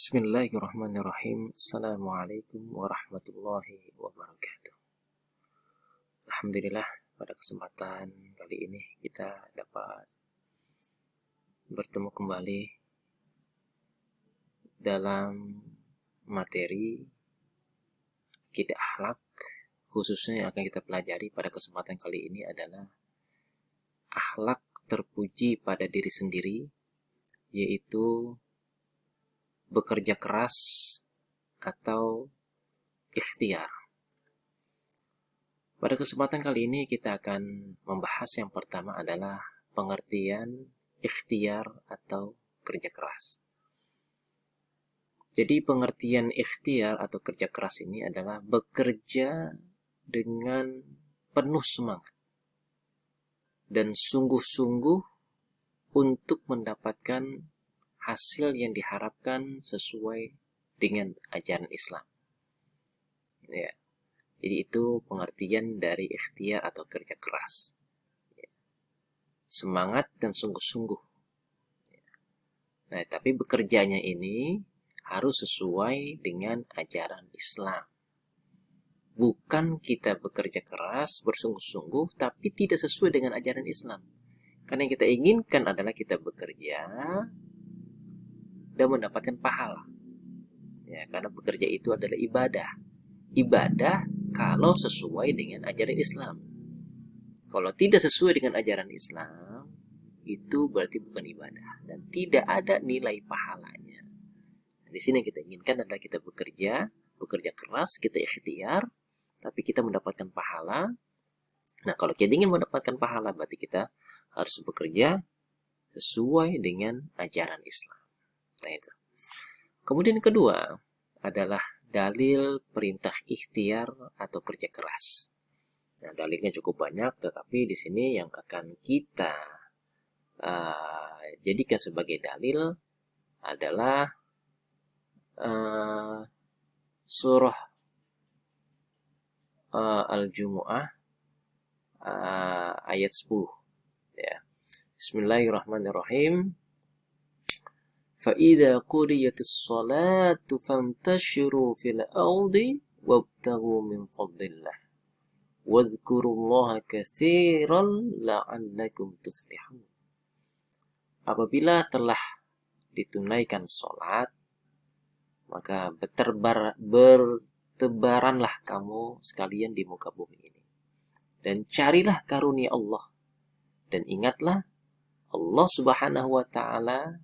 Bismillahirrahmanirrahim. Assalamualaikum warahmatullahi wabarakatuh. Alhamdulillah, pada kesempatan kali ini kita dapat bertemu kembali dalam materi akidah akhlak, khususnya yang akan kita pelajari pada kesempatan kali ini adalah akhlak terpuji pada diri sendiri, yaitu bekerja keras atau ikhtiar. Pada kesempatan kali ini kita akan membahas yang pertama adalah pengertian ikhtiar atau kerja keras. Jadi pengertian ikhtiar atau kerja keras ini adalah bekerja dengan penuh semangat dan sungguh-sungguh untuk mendapatkan hasil yang diharapkan sesuai dengan ajaran Islam. Ya. Jadi itu pengertian dari ikhtiar atau kerja keras. Ya. Semangat dan sungguh-sungguh. Ya. Nah, tapi bekerjanya ini harus sesuai dengan ajaran Islam. Bukan kita bekerja keras, bersungguh-sungguh, tapi tidak sesuai dengan ajaran Islam. Karena yang kita inginkan adalah kita bekerja dan mendapatkan pahala. Ya, karena bekerja itu adalah ibadah. Ibadah kalau sesuai dengan ajaran Islam. Kalau tidak sesuai dengan ajaran Islam, itu berarti bukan ibadah dan tidak ada nilai pahalanya. Di sini yang kita inginkan adalah kita bekerja keras, kita ikhtiar, tapi kita mendapatkan pahala. Nah, kalau kita ingin mendapatkan pahala, berarti kita harus bekerja sesuai dengan ajaran Islam. Nah, itu. Kemudian yang kedua adalah dalil perintah ikhtiar atau kerja keras. Nah, dalilnya cukup banyak, tetapi di sini yang akan kita jadikan sebagai dalil adalah surah Al-Jumu'ah ayat 10. Ya. Bismillahirrahmanirrahim. فَإِذَا قُضِيَتِ الصَّلَاةُ فَانْتَشِرُوا فِي الْأَرْضِ وَابْتَغُوا مِنْ فَضْلِ اللَّهِ وَاذْكُرُوا اللَّهَ كَثِيرًا لَعَلَّكُمْ تُفْلِحُونَ. Apabila telah ditunaikan sholat, maka bertebaranlah kamu sekalian di muka bumi ini, dan carilah karunia Allah, dan ingatlah Allah Subhanahu wa Ta'ala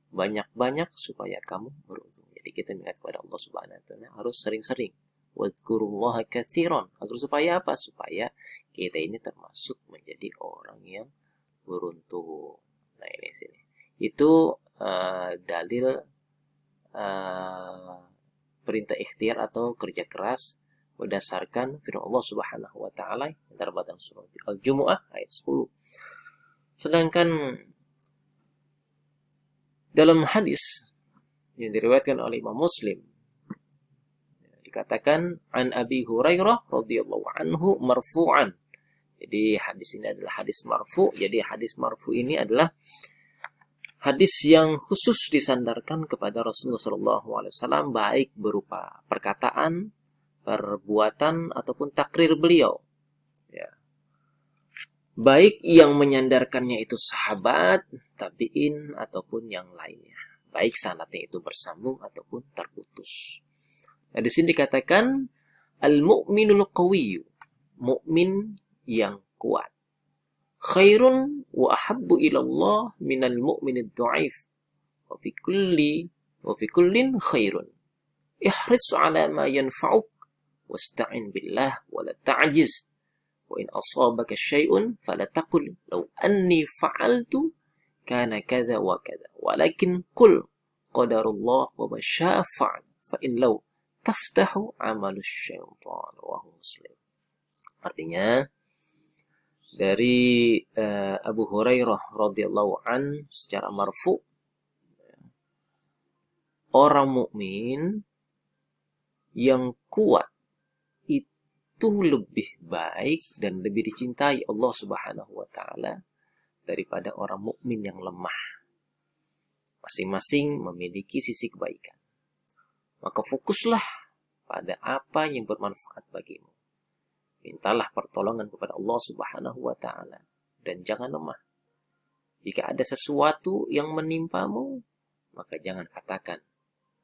banyak-banyak supaya kamu beruntung. Jadi kita ingat kepada Allah Subhanahu wa Ta'ala harus sering-sering. Wadhkurullaha katsiran. Agar supaya apa? Supaya kita ini termasuk menjadi orang yang beruntung. Nah, ini sini. Itu dalil perintah ikhtiar atau kerja keras berdasarkan firman Allah Subhanahu wa Ta'ala dalam surah Al-Jumu'ah ayat 10. Sedangkan dalam hadis yang diriwayatkan oleh Imam Muslim dikatakan an Abi Hurairah radhiyallahu anhu marfu'an. Jadi hadis ini adalah hadis marfu'. Jadi hadis marfu' ini adalah hadis yang khusus disandarkan kepada Rasulullah SAW, baik berupa perkataan, perbuatan ataupun takrir beliau. Ya. Baik yang menyandarkannya itu sahabat, tabi'in, ataupun yang lainnya. Baik sanadnya itu bersambung ataupun terputus. Nah, di sini dikatakan al-mu'minul qawiyyu, mukmin yang kuat. Khairun wa ahabbu ilallah minal mu'minid dha'if. Wa fi kullin khairun. Ihris ala ma yanfa'uk wasta'in billah wa la ta'jiz. Wa in asabaka syai'un fala taqul law anni fa'altu kana kadza wa kadza walakin qul qadarullah wa ma syaa fa'al fa in law taftahu 'amalu syaitan. Rawahu Muslim. Artinya dari Abu Hurairah radhiyallahu an secara marfu, orang mukmin yang kuat itu lebih baik dan lebih dicintai Allah Subhanahu wa Ta'ala daripada orang mukmin yang lemah. Masing-masing memiliki sisi kebaikan. Maka fokuslah pada apa yang bermanfaat bagimu. Mintalah pertolongan kepada Allah Subhanahu wa Ta'ala, dan jangan lemah. Jika ada sesuatu yang menimpamu, maka jangan katakan,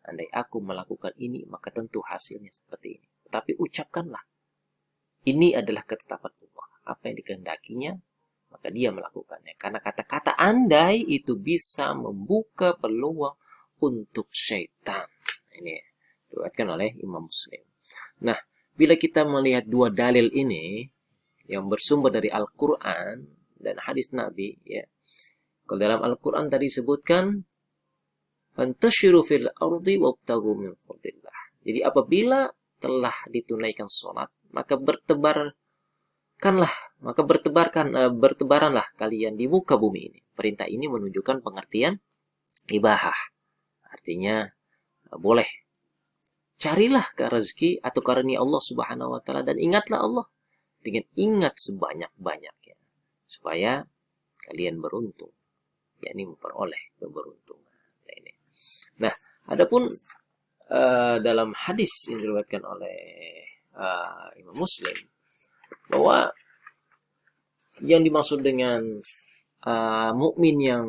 andai aku melakukan ini, maka tentu hasilnya seperti ini. Tapi ucapkanlah, ini adalah ketetapan Allah. Apa yang dikehendakinya, maka dia melakukannya. Karena kata-kata andai itu bisa membuka peluang untuk syaitan. Ini diriwayatkan oleh Imam Muslim. Nah, bila kita melihat dua dalil ini yang bersumber dari Al-Quran dan hadis Nabi, ya. Kalau dalam Al-Quran tadi disebutkan, "Fantashiru fil ardi wabtaghu min fadlillah." Jadi apabila telah ditunaikan sholat, maka bertebaranlah kalian di muka bumi ini. Perintah ini menunjukkan pengertian ibahah. Artinya boleh. Carilah ke rezeki atau karunia Allah Subhanahu wa Ta'ala, dan ingatlah Allah dengan ingat sebanyak-banyaknya supaya kalian beruntung, yakni memperoleh keberuntungan. Nah, adapun dalam hadis yang diriwayatkan oleh Imam Muslim, bahwa yang dimaksud dengan mukmin yang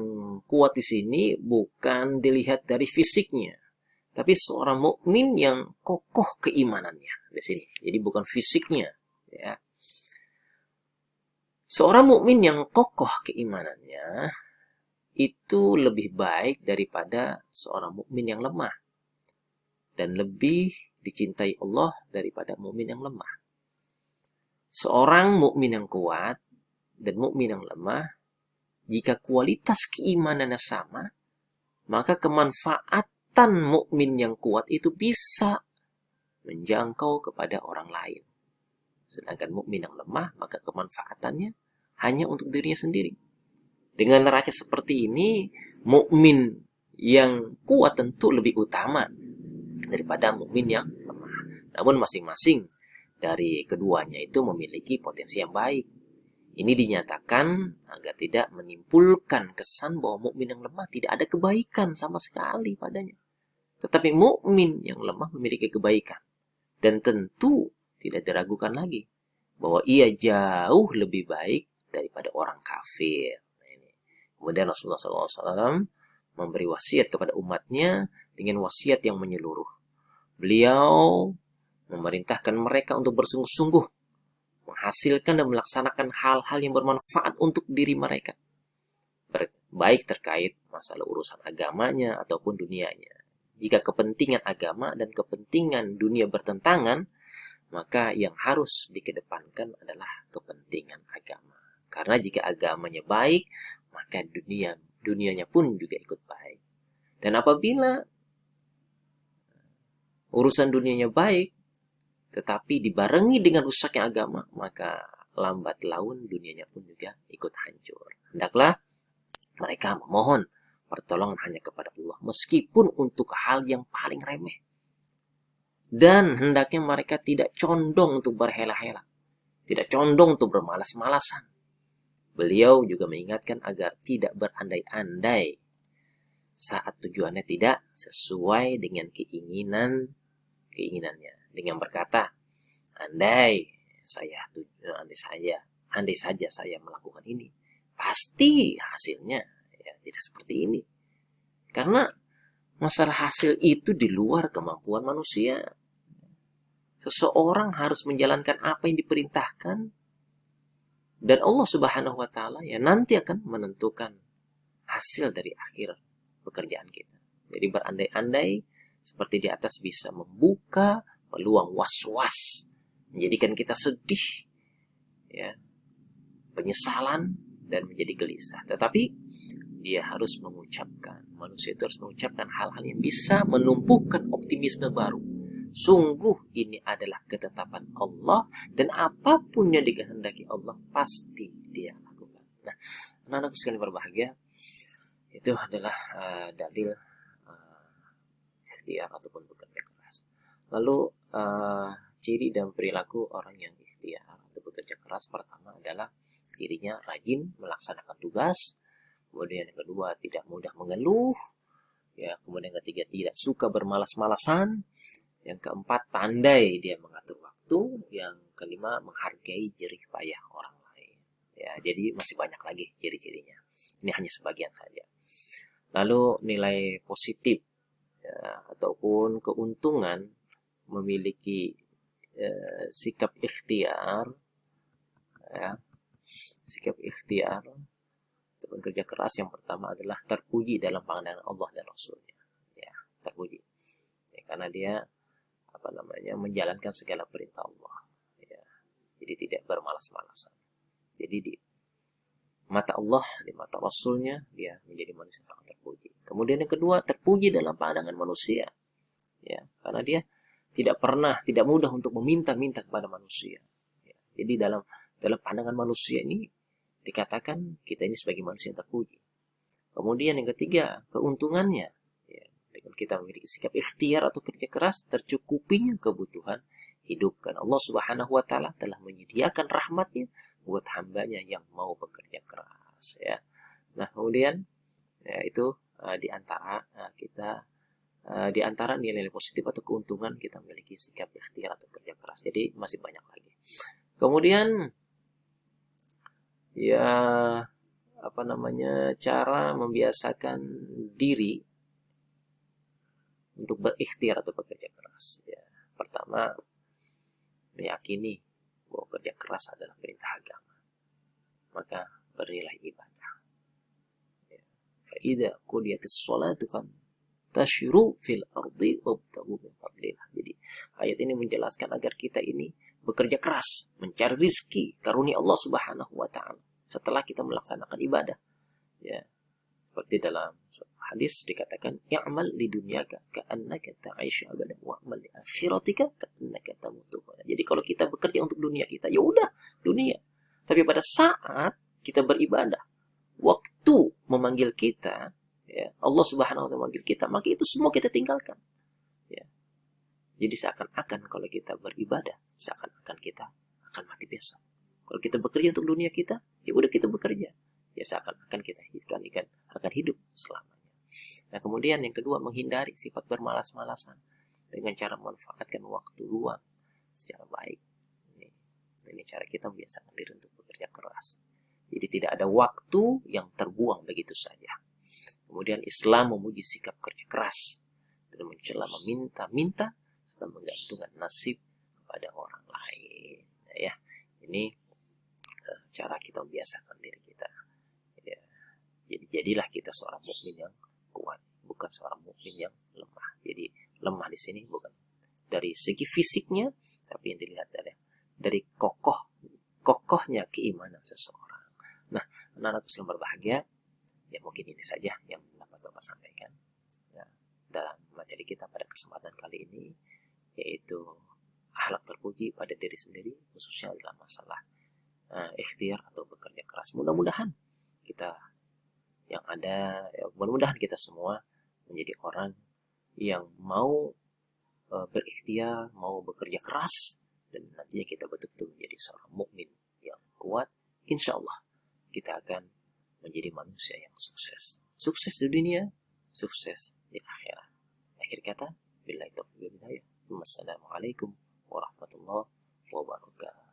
kuat di sini bukan dilihat dari fisiknya, tapi seorang mukmin yang kokoh keimanannya di sini. Jadi bukan fisiknya, ya. Seorang mukmin yang kokoh keimanannya itu lebih baik daripada seorang mukmin yang lemah, dan lebih dicintai Allah daripada mukmin yang lemah. Seorang mukmin yang kuat dan mukmin yang lemah, jika kualitas keimanannya sama, maka kemanfaatan mukmin yang kuat itu bisa menjangkau kepada orang lain. Sedangkan mukmin yang lemah, maka kemanfaatannya hanya untuk dirinya sendiri. Dengan neraca seperti ini, mukmin yang kuat tentu lebih utama daripada mukmin yang lemah. Namun masing-masing dari keduanya itu memiliki potensi yang baik. Ini dinyatakan agar tidak menimbulkan kesan bahwa mukmin yang lemah tidak ada kebaikan sama sekali padanya. Tetapi mukmin yang lemah memiliki kebaikan, dan tentu tidak diragukan lagi bahwa ia jauh lebih baik daripada orang kafir. Kemudian Rasulullah SAW memberi wasiat kepada umatnya dengan wasiat yang menyeluruh. Beliau memerintahkan mereka untuk bersungguh-sungguh menghasilkan dan melaksanakan hal-hal yang bermanfaat untuk diri mereka, baik terkait masalah urusan agamanya ataupun dunianya. Jika kepentingan agama dan kepentingan dunia bertentangan, maka yang harus dikedepankan adalah kepentingan agama. Karena jika agamanya baik, maka dunianya pun juga ikut baik. Dan apabila urusan dunianya baik, tetapi dibarengi dengan rusaknya agama, maka lambat laun dunianya pun juga ikut hancur. Hendaklah mereka memohon pertolongan hanya kepada Allah, meskipun untuk hal yang paling remeh. Dan hendaknya mereka tidak condong untuk berhela-hela, tidak condong untuk bermalas-malasan. Beliau juga mengingatkan agar tidak berandai-andai saat tujuannya tidak sesuai dengan keinginannya, dengan berkata, andai saja saya melakukan ini, pasti hasilnya ya tidak seperti ini. Karena masalah hasil itu di luar kemampuan manusia. Seseorang harus menjalankan apa yang diperintahkan, dan Allah Subhanahu wa Ta'ala ya nanti akan menentukan hasil dari akhir pekerjaan kita. Jadi berandai-andai seperti di atas bisa membuka peluang was-was, menjadikan kita sedih, ya, penyesalan, dan menjadi gelisah. Tetapi manusia itu harus mengucapkan hal-hal yang bisa menumbuhkan optimisme baru. Sungguh ini adalah ketetapan Allah, dan apapun yang dikehendaki Allah pasti dia lakukan. Nah, anak-anak sekalian berbahagia, itu adalah dalil ikhtiar ataupun bekerja keras. Lalu ciri dan perilaku orang yang ikhtiar atau bekerja keras, pertama adalah dirinya rajin melaksanakan tugas. Kemudian yang kedua, tidak mudah mengeluh. Ya, kemudian yang ketiga tidak suka bermalas-malasan. Yang keempat pandai dia mengatur waktu. Yang kelima menghargai jerih payah orang lain. Ya, jadi masih banyak lagi ciri-cirinya. Ini hanya sebagian saja. Lalu nilai positif ya, ataupun keuntungan memiliki sikap ikhtiar, ya, sikap ikhtiar untuk bekerja keras. Yang pertama adalah terpuji dalam pandangan Allah dan Rasulnya, ya, terpuji ya, karena dia menjalankan segala perintah Allah, ya, jadi tidak bermalas-malasan. Jadi di mata Allah, di mata Rasulnya, dia menjadi manusia yang sangat terpuji. Kemudian yang kedua, terpuji dalam pandangan manusia, ya, karena dia tidak mudah untuk meminta-minta kepada manusia, ya. Jadi dalam pandangan manusia ini dikatakan kita ini sebagai manusia yang terpuji. Kemudian yang ketiga, keuntungannya, ya, dengan kita memiliki sikap ikhtiar atau kerja keras, tercukupinya kebutuhan hidup. Karena Allah Subhanahu wa Ta'ala telah menyediakan rahmatnya buat hambanya yang mau bekerja keras, ya. Nah, kemudian ya, itu di antara nilai-nilai positif atau keuntungan kita memiliki sikap ikhtiar atau kerja keras. Jadi masih banyak lagi. Kemudian ya cara membiasakan diri untuk berikhtiar atau bekerja keras, ya. Pertama, meyakini bahwa kerja keras adalah perintah agama, maka bernilai ibadah, ya. Fa idza qudiyatis sholatu fantashiru fil ardi wabtaghu min fadlillah. Jadi ayat ini menjelaskan agar kita ini bekerja keras mencari rizki karunia Allah Subhanahu wa Ta'ala setelah kita melaksanakan ibadah, ya. Seperti dalam hadis dikatakan, i'mal li dunyaka ka'annaka ta'ishu abadan wa'mal li akhiratika ka'annaka tamutu. Jadi kalau kita bekerja untuk dunia kita, ya udah dunia. Tapi pada saat kita beribadah, waktu memanggil kita, ya, Allah Subhanahu wa Ta'ala memanggil kita, maka itu semua kita tinggalkan, ya. Jadi seakan-akan kalau kita beribadah, seakan-akan kita akan mati besok. Kalau kita bekerja untuk dunia kita, ya udah kita bekerja, ya seakan-akan kita akan hidup selamanya. Nah, kemudian yang kedua, menghindari sifat bermalas-malasan dengan cara memanfaatkan waktu luang secara baik. Ini cara kita membiasakan diri untuk bekerja keras. Jadi tidak ada waktu yang terbuang begitu saja. Kemudian Islam memuji sikap kerja keras dan mencela meminta-minta serta menggantungkan nasib kepada orang lain. Ya, ini cara kita membiasakan diri kita. Ya. Jadi jadilah kita seorang mukmin yang kuat, bukan seorang mukmin yang lemah. Jadi lemah di sini bukan dari segi fisiknya, tapi yang dilihat dari kokohnya keimanan seseorang. Nah, anak-anak yang berbahagia, ya mungkin ini saja yang dapat Bapak sampaikan, ya, dalam materi kita pada kesempatan kali ini, yaitu akhlak terpuji pada diri sendiri, khususnya dalam masalah ikhtiar atau bekerja keras. Mudah-mudahan mudah-mudahan kita semua menjadi orang yang mau berikhtiar, mau bekerja keras, dan nantinya kita betul-betul menjadi seorang mukmin yang kuat. Insya Allah kita akan menjadi manusia yang sukses. Sukses di dunia, sukses di akhirat. Akhir kata, billahi taufiq wal hidayah. Wassalamualaikum warahmatullahi wabarakatuh.